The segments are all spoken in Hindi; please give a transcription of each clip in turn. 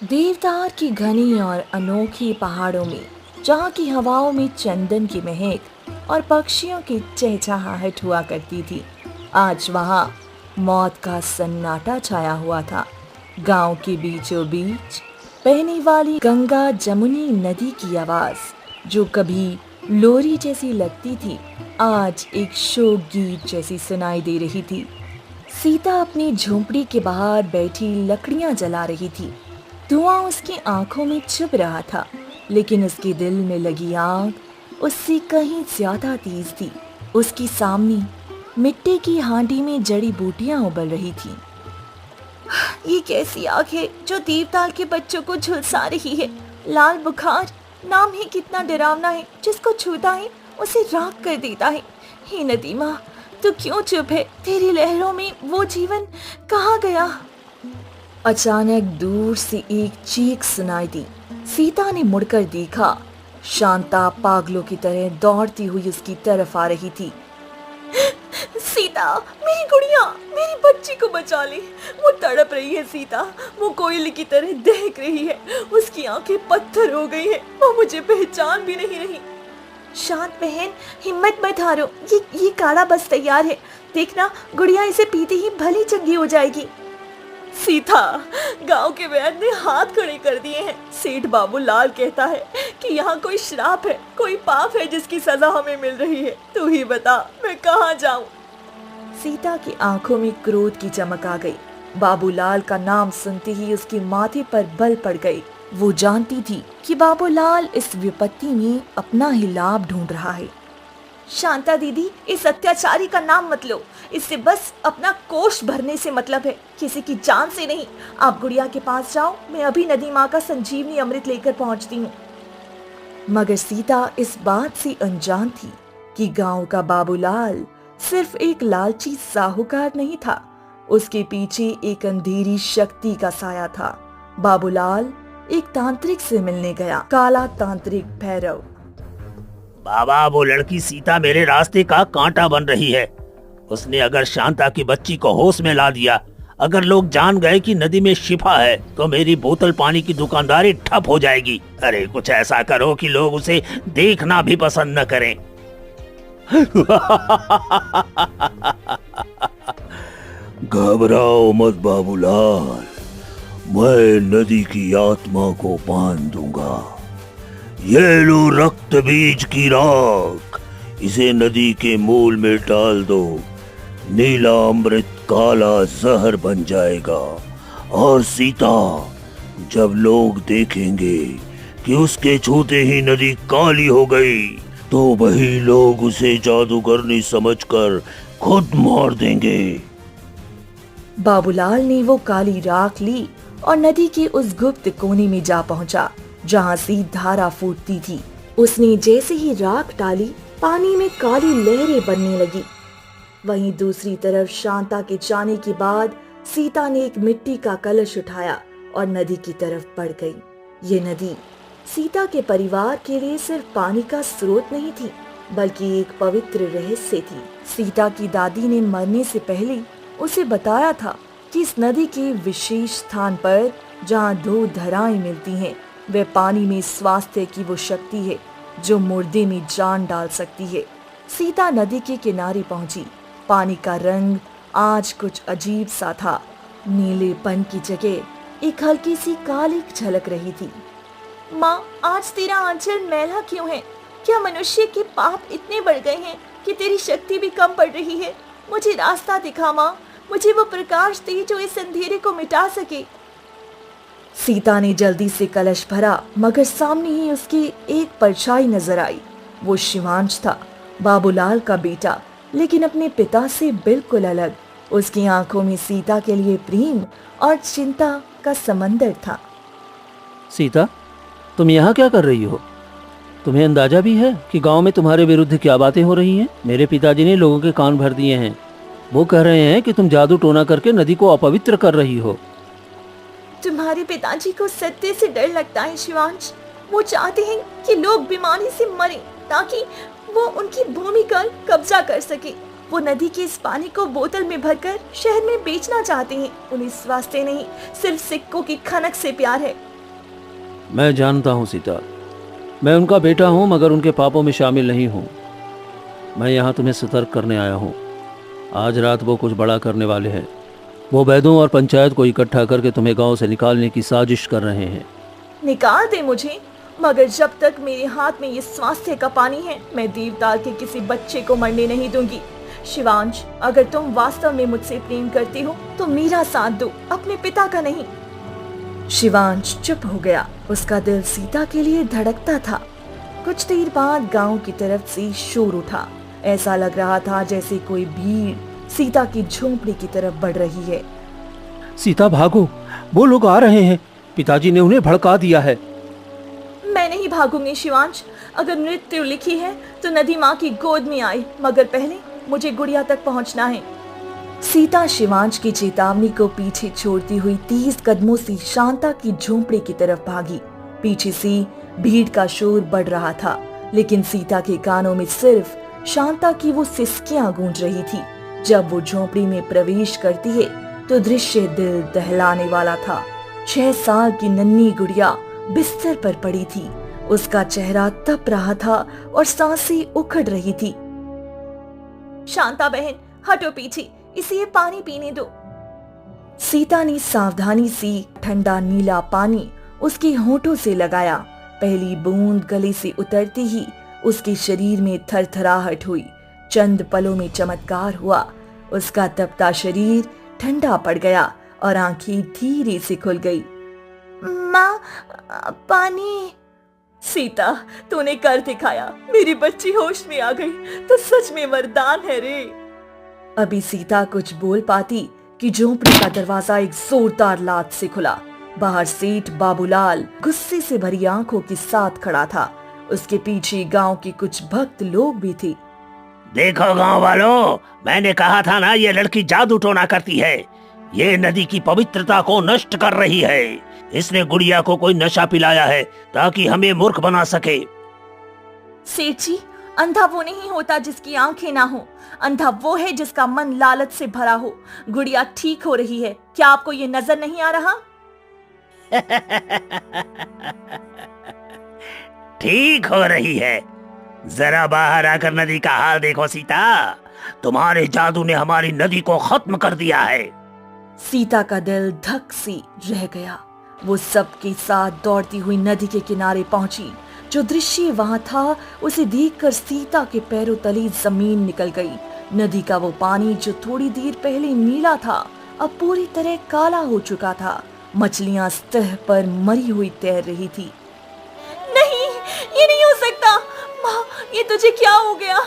देवदार की घनी और अनोखी पहाड़ों में, जहाँ की हवाओं में चंदन की महक और पक्षियों की चहचहाहट हुआ करती थी, आज वहाँ मौत का सन्नाटा छाया हुआ था। गांव के बीचों बीच बहने वाली गंगा जमुनी नदी की आवाज, जो कभी लोरी जैसी लगती थी, आज एक शोक गीत जैसी सुनाई दे रही थी। सीता अपनी झोंपड़ी के बाहर बैठी लकड़ियां जला रही थी। धुआं उसकी आंखों में चुभ रहा था, लेकिन उसके दिल में लगी आग उससे कहीं ज्यादा तेज थी। उसकी सामने मिट्टी की हांडी में जड़ी बूटियां उबल रही थी। ये कैसी आग है जो देवताल के बच्चों को झुलसा रही है? लाल बुखार नाम ही कितना डरावना है, जिसको छूता है उसे राख कर देता है। हे नदी माँ, तू क्यों चुप है? तेरी लहरों में वो जीवन कहाँ गया? अचानक दूर से एक चीख सुनाई दी। सीता ने मुड़कर देखा। शांता पागलों की तरह दौड़ती हुई उसकी तरफ आ रही थी। सीता, मेरी गुड़िया, मेरी बच्ची को बचा ले। वो तड़प रही है सीता, वो कोयले की तरह दहक रही है। उसकी आंखें पत्थर हो गई हैं, वो मुझे पहचान भी नहीं रही। शांत बहन, हिम्मत मत हारो। ये काढ़ा बस तैयार है। देखना, गुड़िया इसे पीते ही भली चंगी हो जाएगी। सीता, गांव के वैद्य ने हाथ खड़े कर दिए हैं। सेठ बाबू लाल कहता है कि यहाँ कोई श्राप है, कोई पाप है जिसकी सजा हमें मिल रही है। तू ही बता, मैं कहाँ जाऊँ? सीता की आंखों में क्रोध की चमक आ गई। बाबूलाल का नाम सुनते ही उसके माथे पर बल पड़ गई। वो जानती थी कि बाबूलाल इस विपत्ति में अपना ही लाभ ढूंढ रहा है। शांता दीदी, इस अत्याचारी का नाम मत लो। इससे बस अपना कोष भरने से मतलब है, किसी की जान से नहीं। आप गुड़िया के पास जाओ, मैं अभी नदी माँ का संजीवनी अमृत लेकर पहुंचती हूँ। मगर सीता इस बात से अनजान थी कि गांव का बाबूलाल सिर्फ एक लालची साहूकार नहीं था, उसके पीछे एक अंधेरी शक्ति का साया था। बाबूलाल एक तांत्रिक से मिलने गया, काला तांत्रिक भैरव। बाबा, वो लड़की सीता मेरे रास्ते का कांटा बन रही है। उसने अगर शांता की बच्ची को होश में ला दिया, अगर लोग जान गए कि नदी में शिफा है, तो मेरी बोतल पानी की दुकानदारी ठप हो जाएगी। अरे कुछ ऐसा करो कि लोग उसे देखना भी पसंद न करें। घबराओ मत बाबूलाल, मैं नदी की आत्मा को बांध दूंगा। ये लो रक्त बीज की राख, इसे नदी के मूल में डाल दो। नीला अमृत काला जहर बन जाएगा, और सीता, जब लोग देखेंगे कि उसके छूते ही नदी काली हो गई, तो वही लोग उसे जादूगरनी समझकर खुद मार देंगे। बाबूलाल ने वो काली राख ली और नदी के उस गुप्त कोने में जा पहुंचा, जहां से धारा फूटती थी। उसने जैसे ही राख डाली, पानी में काली लहरें बनने लगी। वहीं दूसरी तरफ शांता के जाने के बाद सीता ने एक मिट्टी का कलश उठाया और नदी की तरफ बढ़ गई। ये नदी सीता के परिवार के लिए सिर्फ पानी का स्रोत नहीं थी, बल्कि एक पवित्र रहस्य थी। सीता की दादी ने मरने से पहले उसे बताया था कि इस नदी के विशेष स्थान पर, जहाँ दो धाराएं मिलती हैं, वह पानी में स्वास्थ्य की वो शक्ति है जो मुर्दे में जान डाल सकती है। सीता नदी के किनारे पहुंची। पानी का रंग आज कुछ अजीब सा था। नीलेपन की जगह एक हल्की सी काली झलक रही थी। माँ, आज तेरा आंचल मैला क्यों है? क्या मनुष्य के पाप इतने बढ़ गए हैं कि तेरी शक्ति भी कम पड़ रही है? मुझे रास्ता दिखा माँ, मुझे वो प्रकाश दे जो इस अंधेरे को मिटा सके। सीता ने जल्दी से कलश भरा, मगर सामने ही उसकी एक परछाई नजर आई। वो शिवांश था, बाबूलाल का बेटा, लेकिन अपने पिता से बिल्कुल अलग। उसकी आंखों में सीता के लिए प्रेम और चिंता का समंदर था। सीता, तुम यहाँ क्या कर रही हो? तुम्हें अंदाजा भी है कि गांव में तुम्हारे विरुद्ध क्या बातें हो रही हैं? मेरे पिताजी ने लोगों के कान भर दिए हैं। वो कह रहे हैं कि तुम जादू टोना करके नदी को अपवित्र कर रही हो। तुम्हारे पिताजी को सत्य से डर लगता है शिवांश। वो चाहते हैं कि लोग बीमारी से मरें, ताकि वो उनकी भूमि पर कब्जा कर सके। वो नदी के इस पानी को बोतल में भरकर शहर में बेचना चाहते हैं। उन्हें स्वास्थ्य नहीं, सिर्फ सिक्कों की खनक से प्यार है। मैं जानता हूँ सीता, मैं उनका बेटा हूँ मगर उनके पापों में शामिल नहीं हूँ। मैं यहाँ तुम्हें सतर्क करने आया हूँ। आज रात वो कुछ बड़ा करने वाले हैं। वो वैद्यों और पंचायत को इकट्ठा करके तुम्हें गांव से निकालने की साजिश कर रहे हैं। निकाल दे मुझे, मगर जब तक मेरे हाथ में ये स्वास्थ्य का पानी है मैं देवताल के किसी बच्चे को मरने नहीं दूंगी। शिवांश, अगर तुम वास्तव में मुझसे प्रेम करते हो तो मेरा साथ दो, अपने पिता का नहीं। शिवांश चुप हो गया। उसका दिल सीता के लिए धड़कता था। कुछ देर बाद गांव की तरफ से शोर उठा। ऐसा लग रहा था जैसे कोई भीड़ सीता की झोंपड़ी की तरफ बढ़ रही है। सीता भागो, वो लोग आ रहे हैं। पिताजी ने उन्हें भड़का दिया है। मैं नहीं भागूंगी शिवांश। अगर मृत्यु लिखी है तो नदी माँ की गोद में आए, मगर पहले मुझे गुड़िया तक पहुंचना है। सीता शिवांश की चेतावनी को पीछे छोड़ती हुई 30 कदमों से शांता की झोंपड़ी की तरफ भागी। पीछे से भीड़ का शोर बढ़ रहा था, लेकिन सीता के कानों में सिर्फ शांता की वो सिसकियां गूंज रही थी। जब वो झोंपड़ी में प्रवेश करती है तो दृश्य दिल दहलाने वाला था। 6 साल की नन्ही गुड़िया बिस्तर पर पड़ी थी। उसका चेहरा तप रहा था और सांसें उखड़ रही थी। शांता बहन, हटो पीछे, इसे ये पानी पीने दो। सीता ने सावधानी से ठंडा नीला पानी उसके होठों से लगाया। पहली बूंद गले से उतरती ही उसके शरीर में थरथराहट हुई। चंद पलों में चमत्कार हुआ। उसका तपता शरीर ठंडा पड़ गया और आंखें धीरे से खुल गई। माँ, पानी। सीता, तूने कर दिखाया। मेरी बच्ची होश में आ गई तो सच में वरदान है रे। अभी सीता कुछ बोल पाती कि झोंपड़ी का दरवाजा एक जोरदार लात से खुला। बाहर सेठ बाबूलाल गुस्से से भरी आंखों के साथ खड़ा था। उसके पीछे गांव के कुछ भक्त लोग भी थे। देखो गांव वालों, मैंने कहा था ना ये लड़की जादू टोना करती है। ये नदी की पवित्रता को नष्ट कर रही है। इसने गुड़िया को कोई नशा पिलाया है ताकि हमें मूर्ख बना सके। सेठ जी, अंधा वो नहीं होता जिसकी आंखें ना हो। अंधा वो है जिसका मन लालच से भरा हो। गुड़िया ठीक हो रही है। क्या आपको ये नजर नहीं आ रहा? ठीक हो रही है। जरा बाहर आकर नदी का हाल देखो सीता। तुम्हारे जादू ने हमारी नदी को खत्म कर दिया है। सीता का दिल धक से रह गया। वो सबके साथ दौड़ती हुई नदी के किनारे पहुंची। जो दृश्य वहां था उसे देखकर सीता के पैरों तले जमीन निकल गई। नदी का वो पानी जो थोड़ी देर पहले नीला था अब पूरी तरह काला हो चुका था। मछलियां सतह पर मरी हुई तैर रही थी। नहीं, ये नहीं हो सकता। माँ, ये तुझे क्या हो गया?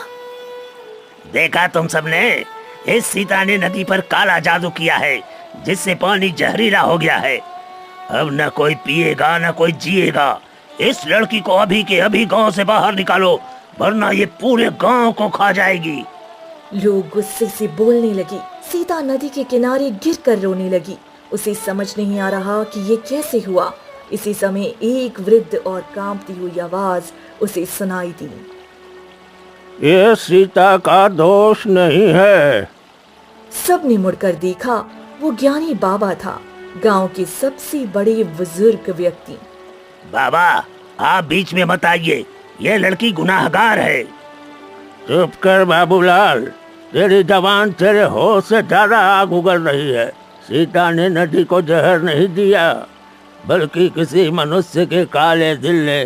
देखा तुम सबने, इस सीता ने नदी पर काला जादू किया है जिससे पानी जहरीला हो गया है। अब न कोई पिएगा न कोई जिएगा। इस लड़की को अभी के अभी गांव से बाहर निकालो, वरना ये पूरे गांव को खा जाएगी। लोग गुस्से से बोलने लगे। सीता नदी के किनारे गिरकर रोने लगी। उसे समझ नहीं आ रहा कि ये कैसे हुआ। इसी समय एक वृद्ध और कांपती हुई आवाज उसे सुनाई दी। ये सीता का दोष नहीं है। सबने मुड़कर देखा। वो ज्ञानी बाबा था, गांव के सबसे बड़े बुजुर्ग व्यक्ति। बाबा, आप बीच में मत आइए। ये लड़की गुनाहगार है। चुप कर बाबूलाल, तेरी जवान तेरे होश से ज्यादा आग उगल रही है। सीता ने नदी को जहर नहीं दिया, बल्कि किसी मनुष्य के काले दिल ने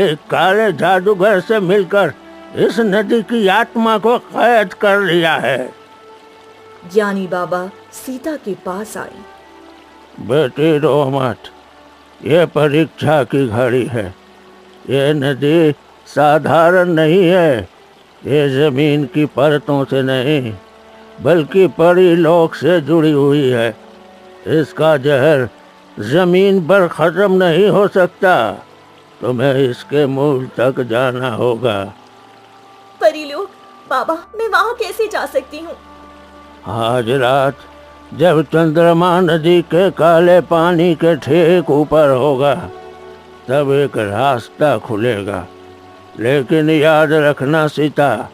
एक काले जादूगर से मिलकर इस नदी की आत्मा को कैद कर लिया है। ज्ञानी बाबा सीता के पास आए। बेटी रो मत, ये परीक्षा की घड़ी है। ये नदी साधारण नहीं है। ये जमीन की परतों से नहीं बल्कि परीलोक से जुड़ी हुई है। इसका जहर जमीन पर खत्म नहीं हो सकता। तुम्हें इसके मूल तक जाना होगा। परीलोक? बाबा, मैं वहाँ कैसे जा सकती हूँ? आज रात जब चंद्रमा नदी के काले पानी के ठीक ऊपर होगा तब एक रास्ता खुलेगा। लेकिन याद रखना सीता,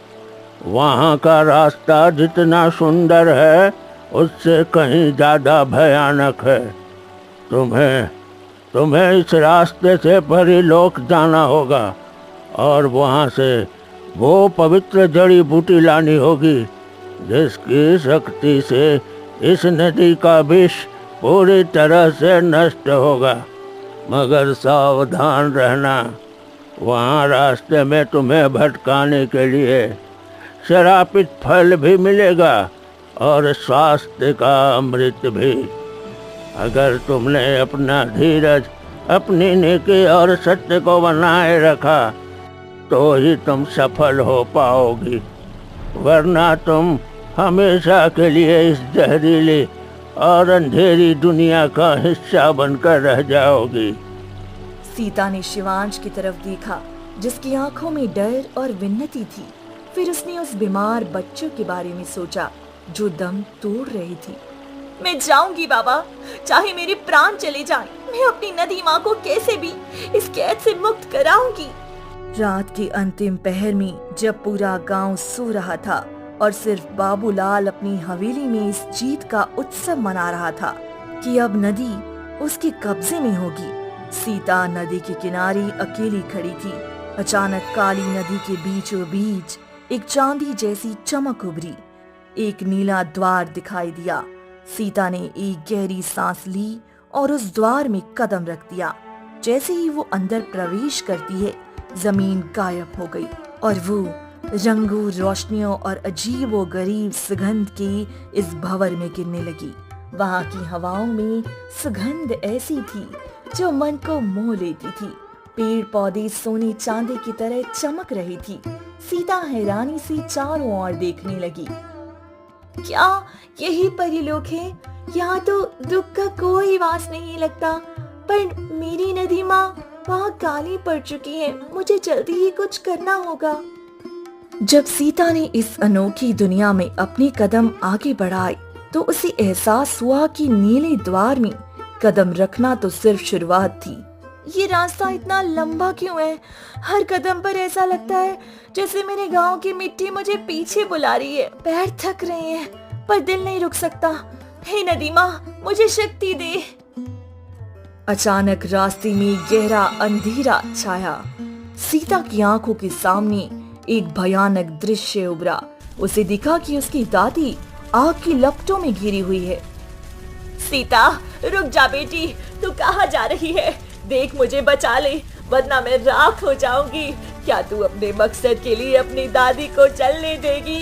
वहाँ का रास्ता जितना सुंदर है उससे कहीं ज़्यादा भयानक है। तुम्हें तुम्हें इस रास्ते से परीलोक जाना होगा और वहाँ से वो पवित्र जड़ी बूटी लानी होगी जिसकी शक्ति से इस नदी का विष पूरी तरह से नष्ट होगा। मगर सावधान रहना, वहाँ रास्ते में तुम्हें भटकाने के लिए श्रापित फल भी मिलेगा और स्वास्थ्य का अमृत भी। अगर तुमने अपना धीरज, अपनी नेकी और सत्य को बनाए रखा तो ही तुम सफल हो पाओगी, वरना तुम हमेशा के लिए इस जहरीली और अंधेरी दुनिया का हिस्सा बनकर रह जाओगी। सीता ने शिवांश की तरफ देखा जिसकी आंखों में डर और विन्नती थी। फिर उसने उस बीमार बच्चों के बारे में सोचा जो दम तोड़ रही थी। मैं जाऊंगी बाबा, चाहे मेरे प्राण चले जाएं, मैं अपनी नदी माँ को कैसे भी इस कैद से मुक्त कराऊंगी। रात के अंतिम पहर में जब पूरा गांव सो रहा था और सिर्फ बाबूलाल अपनी हवेली में इस जीत का उत्सव मना रहा था कि अब नदी उसके कब्जे में होगी, सीता नदी के किनारे अकेली खड़ी थी। अचानक काली नदी के बीचों बीच एक चांदी जैसी चमक उभरी। एक नीला द्वार दिखाई दिया। सीता ने एक गहरी सांस ली और उस द्वार में कदम रख दिया। जैसे ही वो अंदर प्रवेश करती है, जमीन गायब हो गई और वो रंगों, रोशनियों और अजीबो गरीब सुगंध के इस भंवर में गिरने लगी। वहां की हवाओं में सुगंध ऐसी थी जो मन को मोह लेती थी। पेड़ पौधे सोने चांदी की तरह चमक रही थी। सीता हैरानी से चारों ओर देखने लगी। क्या यही परीलोक है? यहाँ तो दुख का कोई वास नहीं लगता, पर मेरी नदी माँ वहाँ काली पड़ चुकी है। मुझे जल्दी ही कुछ करना होगा। जब सीता ने इस अनोखी दुनिया में अपने कदम आगे बढ़ाए तो उसे एहसास हुआ कि नीले द्वार में कदम रखना तो सिर्फ शुरुआत थी। ये रास्ता इतना लंबा क्यों है? हर कदम पर ऐसा लगता है जैसे मेरे गांव की मिट्टी मुझे पीछे बुला रही है। पैर थक रहे हैं पर दिल नहीं रुक सकता। हे नदी माँ, मुझे शक्ति दे। अचानक रास्ते में गहरा अंधेरा छाया। सीता की आंखों के सामने एक भयानक दृश्य उभरा। उसे दिखा कि उसकी दादी आग की लपटों में घिरी हुई है। सीता, रुक जा बेटी, तू कहाँ जा रही है? देख, मुझे बचा ले, वरना मैं राख हो जाऊंगी। क्या तू अपने मकसद के लिए अपनी दादी को चलने देगी?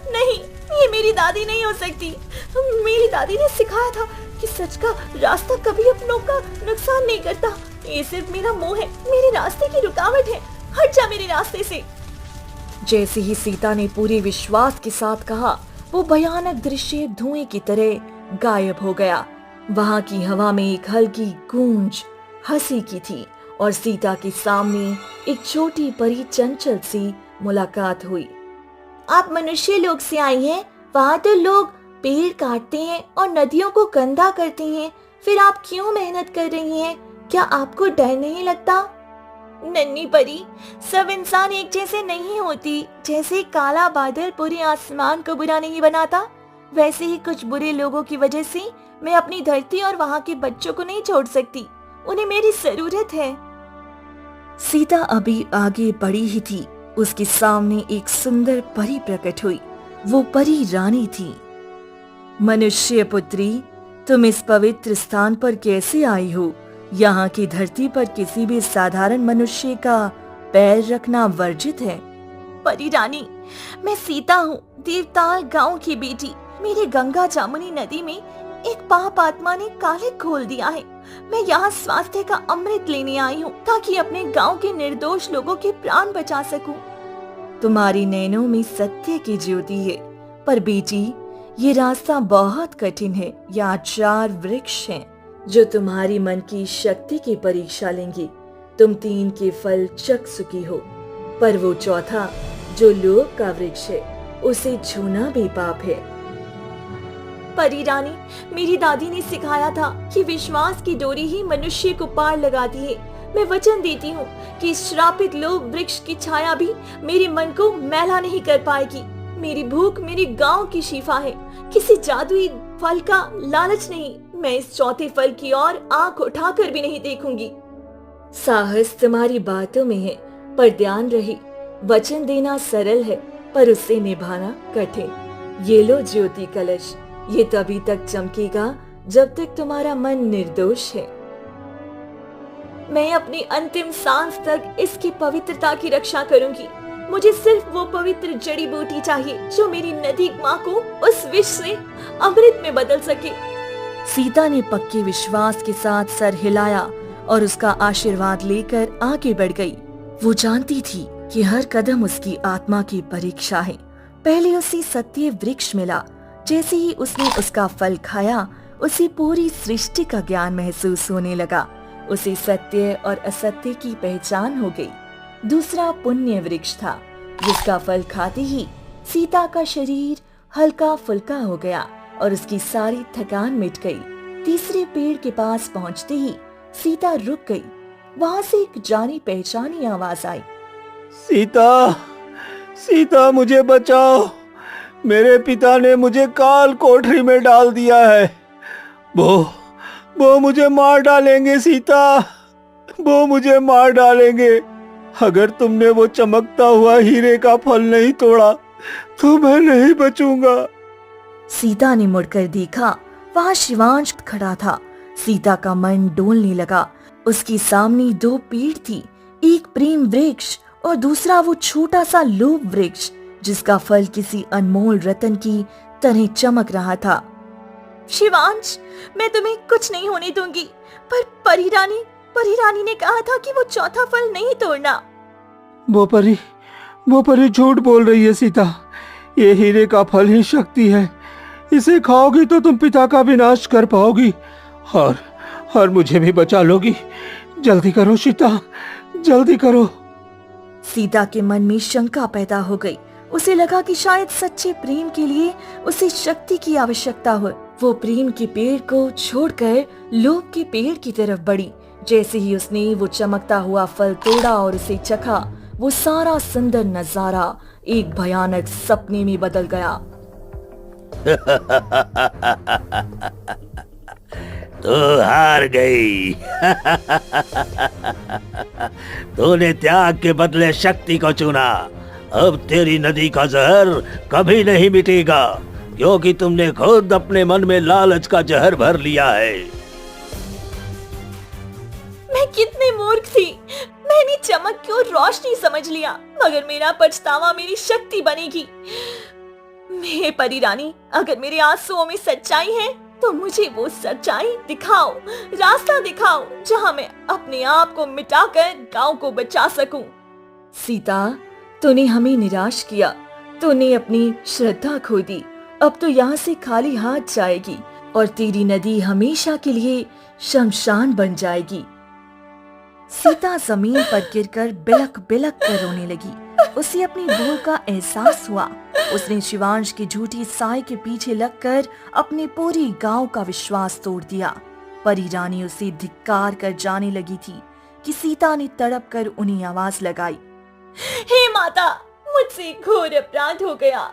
नहीं, ये मेरी दादी नहीं हो सकती। मेरी दादी ने सिखाया था कि सच का रास्ता कभी अपनों का नुकसान नहीं करता। ये सिर्फ मेरा मोह है, मेरे रास्ते की रुकावट है। हट जा मेरे रास्ते से। जैसे ही सीता ने पूरे विश्वास के साथ कहा, वो भयानक दृश्य धुएं की तरह गायब हो गया। वहां की हवा में एक हल्की गूंज हंसी की थी और सीता के सामने एक छोटी परी चंचल सी मुलाकात हुई। आप मनुष्य लोक से आई हैं? वहाँ तो लोग पेड़ काटते हैं और नदियों को गंदा करते हैं, फिर आप क्यों मेहनत कर रही हैं? क्या आपको डर नहीं लगता? नन्ही परी, सब इंसान एक जैसे नहीं होती। जैसे काला बादल पूरे आसमान को बुरा नहीं बनाता, वैसे ही कुछ बुरे लोगों की वजह से मैं अपनी धरती और वहाँ के बच्चों को नहीं छोड़ सकती। उन्हें मेरी जरूरत है। सीता अभी आगे बढ़ी ही थी, उसके सामने एक सुंदर परी प्रकट हुई। वो परी रानी थी। मनुष्य पुत्री, तुम इस पवित्र स्थान पर कैसे आई हो? यहाँ की धरती पर किसी भी साधारण मनुष्य का पैर रखना वर्जित है। परी रानी, मैं सीता हूँ, देवताल गांव की बेटी। मेरे गंगा जामुनी नदी में एक पाप आत्मा ने काले खोल दिया है। मैं यहाँ स्वास्थ्य का अमृत लेने आई हूँ ताकि अपने गांव के निर्दोष लोगों के प्राण बचा सकूं। तुम्हारी नैनों में सत्य की ज्योति है, पर बेटी, ये रास्ता बहुत कठिन है। यहाँ 4 वृक्ष हैं जो तुम्हारी मन की शक्ति की परीक्षा लेंगे। तुम 3 के फल चख चुकी हो, पर वो चौथा जो लोभ का वृक्ष है, उसे छूना भी पाप है। परी रानी, मेरी दादी ने सिखाया था कि विश्वास की डोरी ही मनुष्य को पार लगाती है। मैं वचन देती हूँ कि श्रापित लोभ वृक्ष की छाया भी मेरे मन को मैला नहीं कर पाएगी। मेरी भूख मेरे गांव की शिफा है, किसी जादुई फल का लालच नहीं। मैं इस चौथे फल की ओर आंख उठाकर भी नहीं देखूंगी। साहस तुम्हारी बातों में है, पर ध्यान रहे, वचन देना सरल है पर उसे निभाना कठिन। ये लो ज्योति कलश, ये तभी तक चमकेगा जब तक तुम्हारा मन निर्दोष है। मैं अपनी अंतिम सांस तक इसकी पवित्रता की रक्षा करूंगी। मुझे सिर्फ वो पवित्र जड़ी बूटी चाहिए जो मेरी नदी माँ को उस विष से अमृत में बदल सके। सीता ने पक्के विश्वास के साथ सर हिलाया और उसका आशीर्वाद लेकर आगे बढ़ गई। वो जानती थी कि हर कदम उसकी आत्मा की परीक्षा है। पहले उसे सत्य वृक्ष मिला। जैसे ही उसने उसका फल खाया, उसे पूरी सृष्टि का ज्ञान महसूस होने लगा। उसे सत्य और असत्य की पहचान हो गई। दूसरा पुण्य वृक्ष था, जिसका फल खाते ही सीता का शरीर हल्का फुल्का हो गया और उसकी सारी थकान मिट गई। तीसरे पेड़ के पास पहुंचते ही सीता रुक गई। वहां से एक जानी पहचानी आवाज आई। सीता, सीता मुझे बचाओ, मेरे पिता ने मुझे काल कोठरी में डाल दिया है। वो मुझे मार डालेंगे सीता, वो मुझे मार डालेंगे। अगर तुमने वो चमकता हुआ हीरे का फल नहीं तोड़ा तो मैं नहीं बचूंगा। सीता ने मुड़कर देखा, वहां शिवांश खड़ा था। सीता का मन डोलने लगा। उसके सामने दो पेड़ थी, एक प्रेम वृक्ष और दूसरा वो छोटा सा लोभ वृक्ष, जिसका फल किसी अनमोल रतन की तरह चमक रहा था। शिवांश, मैं तुम्हें कुछ नहीं होने दूंगी, पर परी रानी ने कहा था कि वो चौथा फल नहीं तोड़ना। वो परी झूठ बोल रही है सीता। ये हीरे का फल ही शक्ति है। इसे खाओगी तो तुम पिता का विनाश कर पाओगी और मुझे भी बचा लोगी। जल्दी करो सीता, जल्दी करो। सीता के मन में शंका पैदा हो गई। उसे लगा कि शायद सच्चे प्रेम के लिए उसे शक्ति की आवश्यकता हो। वो प्रेम के पेड़ को छोड़कर लोभ के पेड़ की तरफ बढ़ी। जैसे ही उसने वो चमकता हुआ फल तोड़ा और उसे चखा, वो सारा सुंदर नजारा एक भयानक सपने में बदल गया। तो हार गई। तूने त्याग के बदले शक्ति को चुना। अब तेरी नदी का जहर कभी नहीं मिटेगा, क्योंकि तुमने खुद अपने मन में लालच का जहर भर लिया है। मैं कितनी मूर्ख थी। मैंने चमक को रोशनी समझ लिया, मगर मेरा पछतावा मेरी शक्ति बनेगी। हे परी रानी, अगर मेरे आंसुओं में सच्चाई है तो मुझे वो सच्चाई दिखाओ, रास्ता दिखाओ, जहां मैं अपने आप को मिटाकर गांव को बचा सकूं। सीता, तूने हमें निराश किया, तूने अपनी श्रद्धा खो दी। अब तो यहाँ से खाली हाथ जाएगी और तेरी नदी हमेशा के लिए शमशान बन जाएगी। सीता जमीन पर गिरकर बिलख बिलख कर रोने लगी। उसे अपनी भूल का एहसास हुआ। उसने शिवांश की झूठी साय के पीछे लगकर अपने पूरी गांव का विश्वास तोड़ दिया। परी रानी उसे धिक्कार कर जाने लगी थी कि सीता ने तड़प कर उन्हें आवाज लगाई। हे माता, मुझसे घोर अपराध हो गया।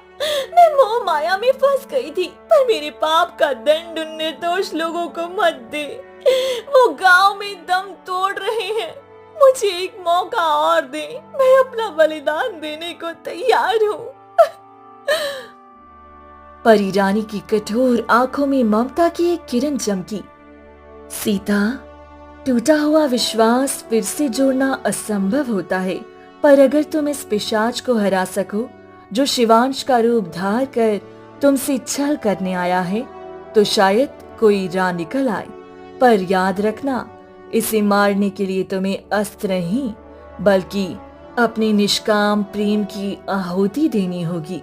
मैं मोह माया में फंस गई थी, पर मेरे पाप का दंड उन निर्दोष लोगों को मत दे। वो गांव में दम तोड़ रहे हैं। मुझे एक मौका और दे, मैं अपना बलिदान देने को तैयार हूँ। परी रानी की कठोर आंखों में ममता की एक किरण चमकी। सीता, टूटा हुआ विश्वास फिर से जोड़ना असंभव होता है, पर अगर तुम इस पिशाच को हरा सको जो शिवांश का रूप धार कर तुमसे छल करने आया है, तो शायद कोई राह निकल आए। पर याद रखना, इसे मारने के लिए तुम्हें अस्त्र नहीं बल्कि अपने निष्काम प्रेम की आहुति देनी होगी।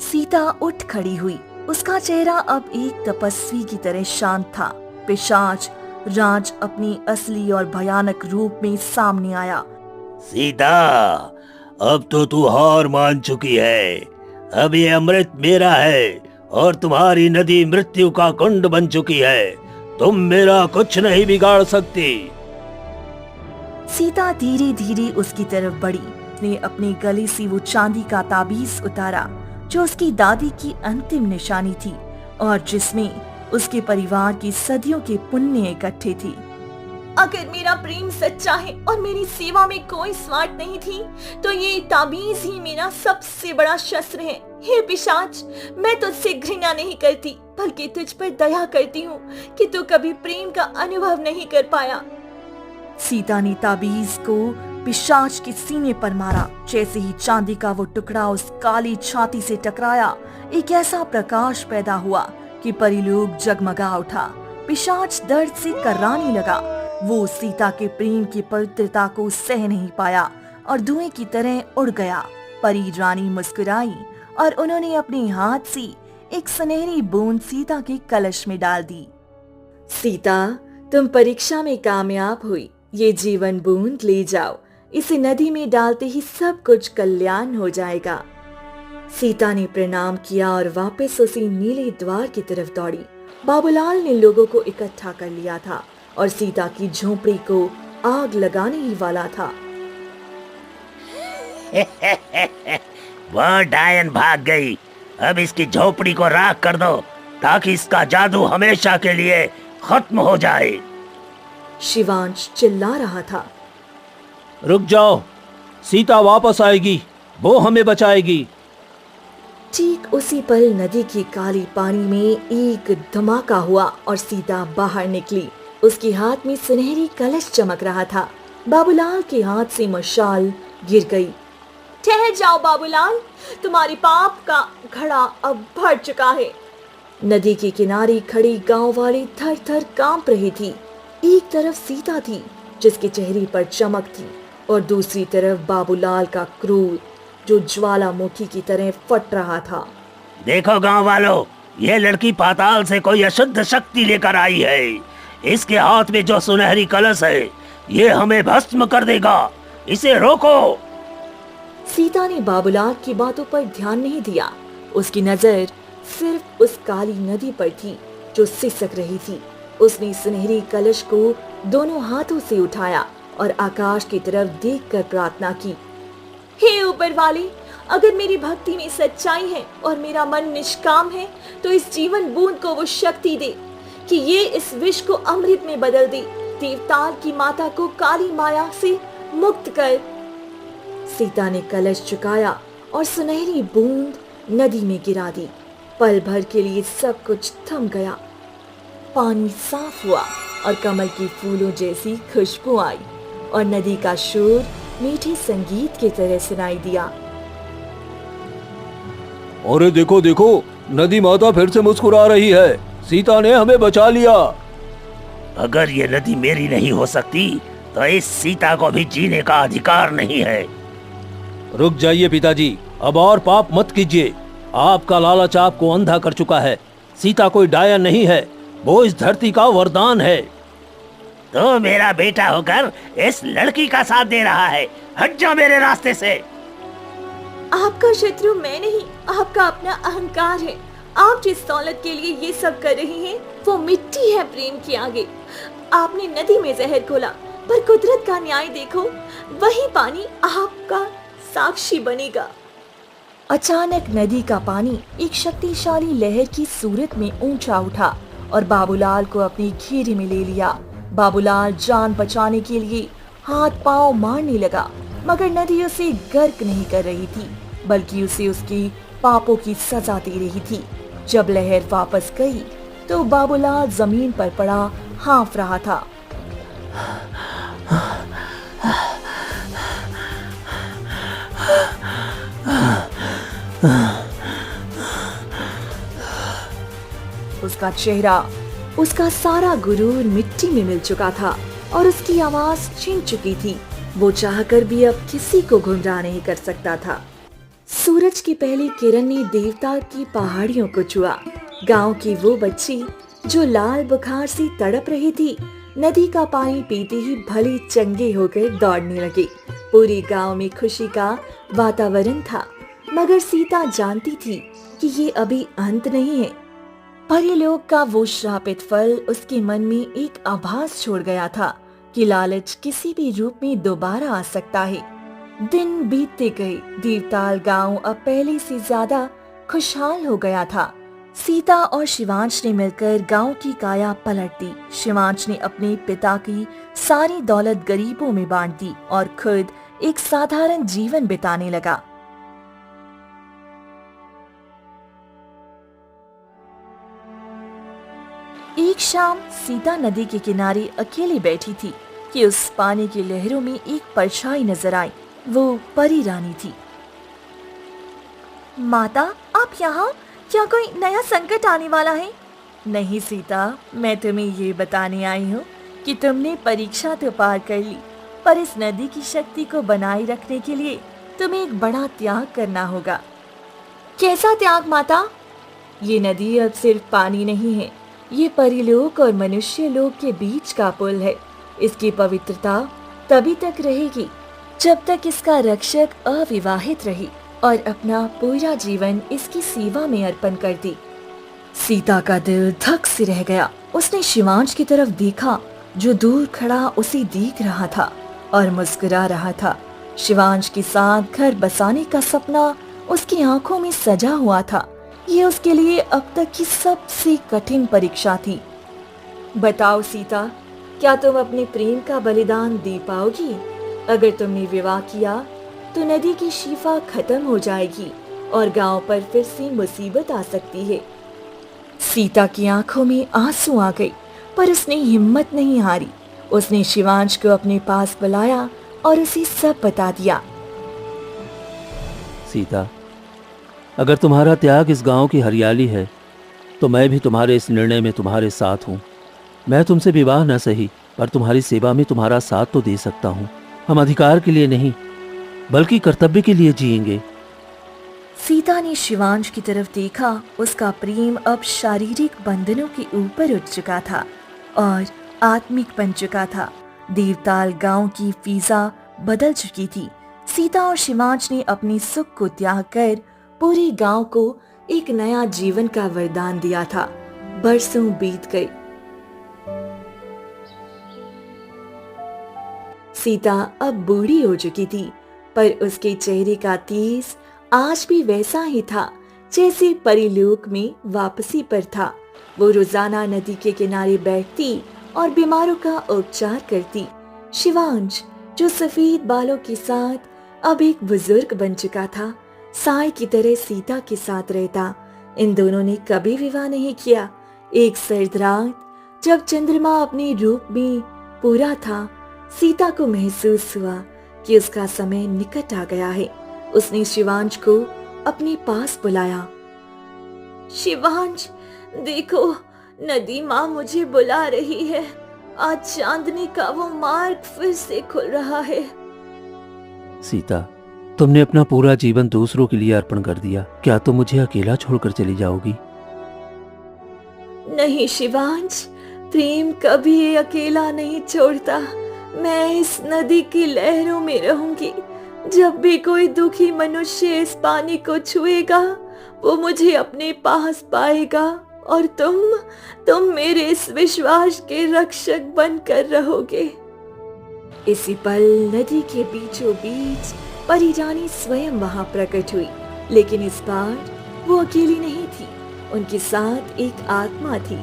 सीता उठ खड़ी हुई। उसका चेहरा अब एक तपस्वी की तरह शांत था। पिशाच राज अपनी असली और भयानक रूप में सामने आया। सीता, अब तो तू हार मान चुकी है। अब ये अमृत मेरा है और तुम्हारी नदी मृत्यु का कुंड बन चुकी है। तुम मेरा कुछ नहीं बिगाड़ सकती। सीता धीरे धीरे उसकी तरफ बढ़ी। उसने अपने गले से वो चांदी का ताबीज उतारा जो उसकी दादी की अंतिम निशानी थी और जिसमें उसके परिवार की सदियों के पुण्य इकट्ठे थी। अगर मेरा प्रेम सच्चा है और मेरी सेवा में कोई स्वार्थ नहीं थी, तो ये ताबीज ही मेरा सबसे बड़ा शस्त्र है। हे पिशाच, मैं तुझसे घृणा नहीं करती, बल्कि तुझ पर दया करती हूँ कि तू कभी प्रेम का अनुभव नहीं कर पाया। सीता ने ताबीज को पिशाच के सीने पर मारा। जैसे ही चांदी का वो टुकड़ा उस काली छाती से टकराया, एक ऐसा प्रकाश पैदा हुआ कि परिलोक जगमगा उठा। पिशाच दर्द से कर्राने लगा। वो सीता के प्रेम की पवित्रता को सह नहीं पाया और धुएं की तरह उड़ गया। परी रानी मुस्कुराई और उन्होंने अपने हाथ से एक सुनहरी बूंद सीता के कलश में डाल दी। सीता, तुम परीक्षा में कामयाब हुई। ये जीवन बूंद ले जाओ, इसे नदी में डालते ही सब कुछ कल्याण हो जाएगा। सीता ने प्रणाम किया और वापस उसी नीले द्वार की तरफ दौड़ी। बाबूलाल ने लोगों को इकट्ठा कर लिया था और सीता की झोपड़ी को आग लगाने ही वाला था। वह डायन भाग गई। अब इसकी झोपड़ी को राख कर दो ताकि इसका जादू हमेशा के लिए खत्म हो जाए। शिवांश चिल्ला रहा था। रुक जाओ, सीता वापस आएगी, वो हमें बचाएगी। ठीक उसी पल नदी की काली पानी में एक धमाका हुआ और सीता बाहर निकली। उसके हाथ में सुनहरी कलश चमक रहा था। बाबूलाल के हाथ से मशाल गिर गई। ठहर जाओ बाबूलाल, तुम्हारी पाप का घड़ा अब भर चुका है। नदी के किनारे खड़ी गांव वाले थर थर कांप रही थी। एक तरफ सीता थी जिसके चेहरे पर चमक थी और दूसरी तरफ बाबूलाल का क्रोध जो ज्वालामुखी की तरह फट रहा था। देखो गांव वालों, ये लड़की पाताल से कोई अशुद्ध शक्ति लेकर आई है। इसके हाथ में जो सुनहरी कलश है, ये हमें भस्म कर देगा। इसे रोको। सीता ने बाबूलाल की बातों पर ध्यान नहीं दिया। उसकी नजर सिर्फ उस काली नदी पर थी जो सिसक रही थी। उसने सुनहरी कलश को दोनों हाथों से उठाया और आकाश की तरफ देखकर प्रार्थना की। हे ऊपर वाले, अगर मेरी भक्ति में सच्चाई है और मेरा मन निष्काम है, तो इस जीवन बूंद को वो शक्ति दे कि ये इस विष को अमृत में बदल दे। देवताल की माता को काली माया से मुक्त कर। सीता ने कलश चुकाया और सुनहरी बूंद नदी में गिरा दी। पल भर के लिए सब कुछ थम गया। पानी साफ हुआ और कमल के फूलों जैसी खुशबू आई और नदी का शोर मीठे संगीत की तरह सुनाई दिया। अरे देखो देखो, नदी माता फिर से मुस्कुरा रही है। सीता ने हमें बचा लिया। अगर ये नदी मेरी नहीं हो सकती, तो इस सीता को भी जीने का अधिकार नहीं है। रुक जाइए पिताजी, अब और पाप मत कीजिए। आपका लालच आपको अंधा कर चुका है। सीता कोई डायन नहीं है, वो इस धरती का वरदान है। तो मेरा बेटा होकर इस लड़की का साथ दे रहा है। हट जा मेरे रास्ते से। आपका शत्रु मैं नहीं, आपका अपना अहंकार है। आप जिस दौलत के लिए ये सब कर रही हैं, वो मिट्टी है प्रेम के आगे। आपने नदी में जहर घोला, पर कुदरत का न्याय देखो, वही पानी आपका साक्षी बनेगा। अचानक नदी का पानी एक शक्तिशाली लहर की सूरत में ऊंचा उठा और बाबूलाल को अपनी घेरे में ले लिया। बाबूलाल जान बचाने के लिए हाथ पांव मारने लगा, मगर नदी उसे गर्क नहीं कर रही थी, बल्कि उसे उसके पापों की सजा दे रही थी। जब लहर वापस गई तो बाबूलाल जमीन पर पड़ा हाँफ रहा था। उसका चेहरा, उसका सारा गुरूर मिट्टी में मिल चुका था और उसकी आवाज छिन चुकी थी। वो चाहकर भी अब किसी को गुमराह नहीं कर सकता था। सूरज की पहली किरण ने देवता की पहाड़ियों को छुआ। गांव की वो बच्ची जो लाल बुखार से तड़प रही थी, नदी का पानी पीते ही भले चंगे होकर दौड़ने लगे। पूरे गांव में खुशी का वातावरण था, मगर सीता जानती थी कि ये अभी अंत नहीं है। परीलोक का वो श्रापित फल उसके मन में एक आभास छोड़ गया था कि लालच किसी भी रूप में दोबारा आ सकता है। दिन बीतते गए। देवताल गांव अब पहले से ज्यादा खुशहाल हो गया था। सीता और शिवांश ने मिलकर गांव की काया पलट दी। शिवांश ने अपने पिता की सारी दौलत गरीबों में बांट दी और खुद एक साधारण जीवन बिताने लगा। एक शाम सीता नदी के किनारे अकेली बैठी थी कि उस पानी की लहरों में एक परछाई नजर आई। वो परी रानी थी। माता, आप यहाँ? क्या कोई नया संकट आने वाला है? नहीं सीता, मैं तुम्हें ये बताने आई हूँ कि तुमने परीक्षा तो पार कर ली, पर इस नदी की शक्ति को बनाए रखने के लिए तुम्हें एक बड़ा त्याग करना होगा। कैसा त्याग माता? ये नदी अब सिर्फ पानी नहीं है, ये परिलोक और मनुष्य लोक के बीच का पुल है। इसकी पवित्रता तभी तक रहेगी जब तक इसका रक्षक अविवाहित रहे और अपना पूरा जीवन इसकी सेवा में अर्पण कर दे। सीता का दिल धक से रह गया। उसने शिवांश की तरफ देखा जो दूर खड़ा उसे देख रहा था और मुस्कुरा रहा था। शिवांश के साथ घर बसाने का सपना उसकी आंखों में सजा हुआ था। ये उसके लिए अब तक की सबसे कठिन परीक्षा थी। बताओ सीता, क्या तुम अपने प्रेम का बलिदान दे पाओगी? अगर तुमने विवाह किया तो नदी की शिफा खत्म हो जाएगी और गांव पर फिर से मुसीबत आ सकती है। सीता की आंखों में आंसू आ गए, पर उसने हिम्मत नहीं हारी। उसने शिवांश को अपने पास बुलाया और उसे सब बता दिया। सीता, अगर तुम्हारा त्याग इस गांव की हरियाली है तो मैं भी तुम्हारे इस निर्णय में तुम्हारे साथ हूँ। मैं तुमसे विवाह न सही, पर तुम्हारी सेवा में तुम्हारा साथ तो दे सकता हूँ। हम अधिकार के लिए नहीं बल्कि कर्तव्य के लिए जिएंगे। सीता ने शिवांश की तरफ देखा। उसका प्रेम अब शारीरिक बंधनों के ऊपर उठ चुका था और आत्मिक बन चुका था। देवताल गांव की फिजा बदल चुकी थी। सीता और शिवांश ने अपने सुख को त्याग कर पूरे गांव को एक नया जीवन का वरदान दिया था। बरसों बीत गए। सीता अब बूढ़ी हो चुकी थी, पर उसके चेहरे का तेज आज भी वैसा ही था जैसे परिलोक में वापसी पर था। वो रोजाना नदी के किनारे बैठती और बीमारों का उपचार करती। शिवांश, जो सफेद बालों के साथ अब एक बुजुर्ग बन चुका था, साय की तरह सीता के साथ रहता। इन दोनों ने कभी विवाह नहीं किया। एक सर्द रात जब चंद्रमा अपने रूप में पूरा था, सीता को महसूस हुआ कि उसका समय निकट आ गया है। उसने शिवांश को अपने पास बुलाया। शिवांश, देखो, नदी माँ मुझे बुला रही है। आज चांदनी का वो मार्ग फिर से खुल रहा है। सीता, तुमने अपना पूरा जीवन दूसरों के लिए अर्पण कर दिया। क्या तुम मुझे अकेला छोड़कर चली जाओगी? नहीं शिवांश, प्रेम कभी अकेला नहीं छोड़ता। मैं इस नदी की लहरों में रहूंगी। जब भी कोई दुखी मनुष्य इस पानी को छुएगा, वो मुझे अपने पास पाएगा और तुम मेरे इस विश्वास के रक्षक बनकर रहोगे। इसी पल नदी के बीचों बीच परी रानी स्वयं वहां प्रकट हुई, लेकिन इस बार वो अकेली नहीं थी। उनके साथ एक आत्मा थी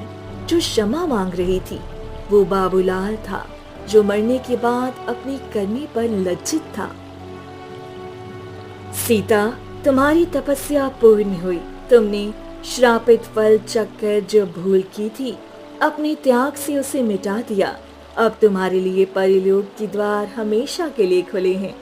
जो क्षमा मांग रही थी। वो बाबूलाल था, जो मरने के बाद अपनी करनी पर लज्जित था। सीता, तुम्हारी तपस्या पूर्ण हुई। तुमने श्रापित फल चक्कर जो भूल की थी, अपने त्याग से उसे मिटा दिया। अब तुम्हारे लिए परिलोक के द्वार हमेशा के लिए खुले हैं।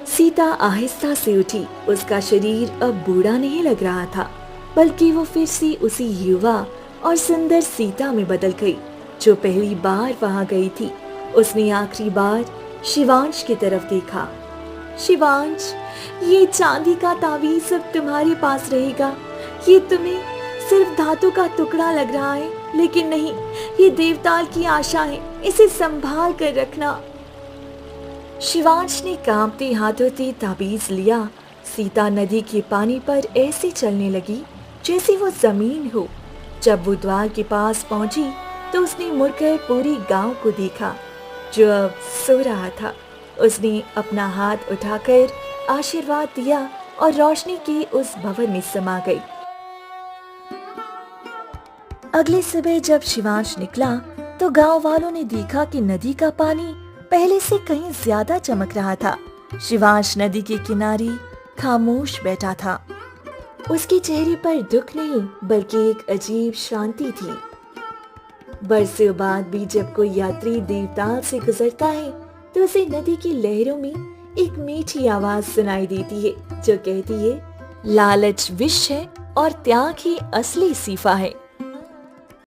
सीता आहिस्ता से उठी। उसका शरीर अब बूढ़ा नहीं लग रहा था, बल्कि वो फिर से उसी युवा और सुंदर सीता में बदल गई जो पहली बार वहां गई थी। उसने आखिरी बार शिवांश की तरफ देखा। शिवांश, ये चांदी का तावीज अब तुम्हारे पास रहेगा। ये तुम्हें सिर्फ धातु का टुकड़ा लग रहा है, लेकिन नहीं, ये देवताल की आशा है। इसे संभाल कर रखना। शिवांश ने कांपते हाथों से ताबीज लिया। सीता नदी के पानी पर ऐसे चलने लगी जैसे वो जमीन हो। जब वो द्वार के पास पहुंची तो उसने मुड़कर पूरे गांव को देखा जो अब सो रहा था। उसने अपना हाथ उठाकर आशीर्वाद दिया और रोशनी के उस भवन में समा गई। अगली सुबह जब शिवांश निकला तो गांव वालों ने देखा कि नदी का पानी पहले से कहीं ज्यादा चमक रहा था। शिवांश नदी के किनारे खामोश बैठा था। उसके चेहरे पर दुख नहीं बल्कि एक अजीब शांति थी। बरसों बाद भी जब कोई यात्री देवताल से गुजरता है तो उसे नदी की लहरों में एक मीठी आवाज सुनाई देती है जो कहती है, लालच विष है और त्याग ही असली सीफा है।